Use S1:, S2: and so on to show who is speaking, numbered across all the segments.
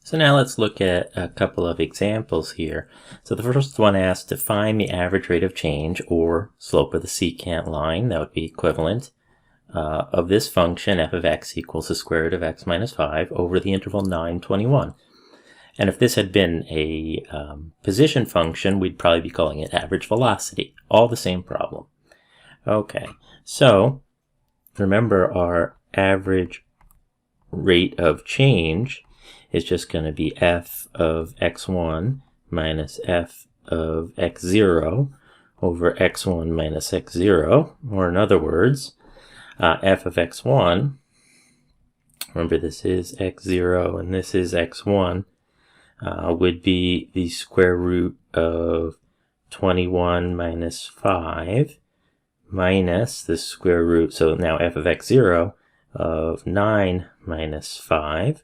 S1: So now let's look at a couple of examples here. So the first one asks to find the average rate of change, or slope of the secant line, that would be equivalent, of this function f of x equals the square root of x minus 5 over the interval 9, 21. And if this had been a position function, we'd probably be calling it average velocity. All the same problem. Okay, so remember our average rate of change is just going to be f of x1 minus f of x0 over x1 minus x0, or in other words, f of x1, remember this is x0 and this is x1, would be the square root of 21 minus 5 minus the square root, so now f of x0 of 9 minus 5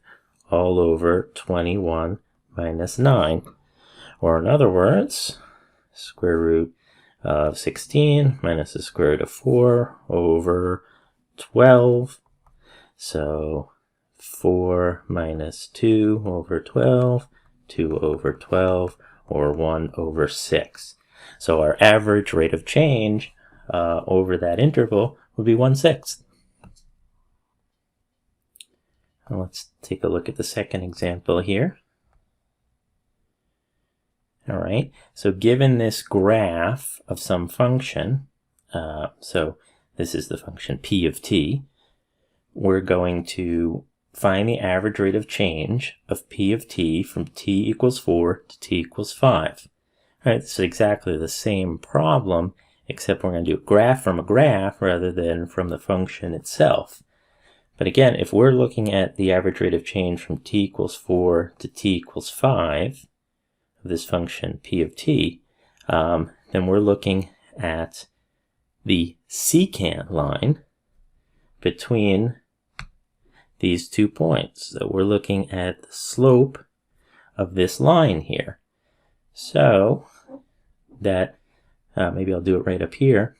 S1: all over 21 minus 9. Or in other words, square root of 16 minus the square root of 4 over 12. So 4 minus 2 over 12, 2 over 12, or 1 over 6. So our average rate of change over that interval would be 1/6. Let's take a look at the second example here. All right, so given this graph of some function, so this is the function p of t, we're going to find the average rate of change of p of t from t equals 4 to t equals 5. All right, it's exactly the same problem, except we're going to do a graph from a graph rather than from the function itself. But again, if we're looking at the average rate of change from t equals 4 to t equals 5 of this function p of t, then we're looking at the secant line between these 2 points. So we're looking at the slope of this line here. So that, maybe I'll do it right up here.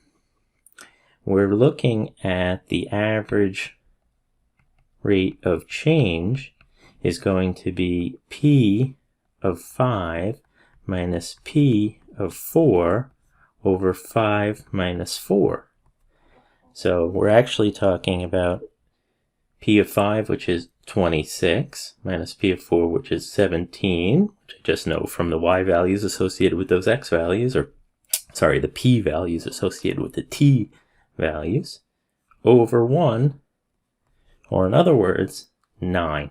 S1: We're looking at the average rate of change is going to be p of 5 minus p of 4 over 5 minus 4. So we're actually talking about p of 5, which is 26, minus p of 4, which is 17, which I just know from the y values associated with those x values, or sorry, the p values associated with the t values, over 1, or in other words, 9.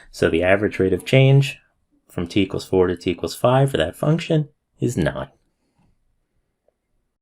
S1: So the average rate of change from t equals 4 to t equals 5 for that function is 9.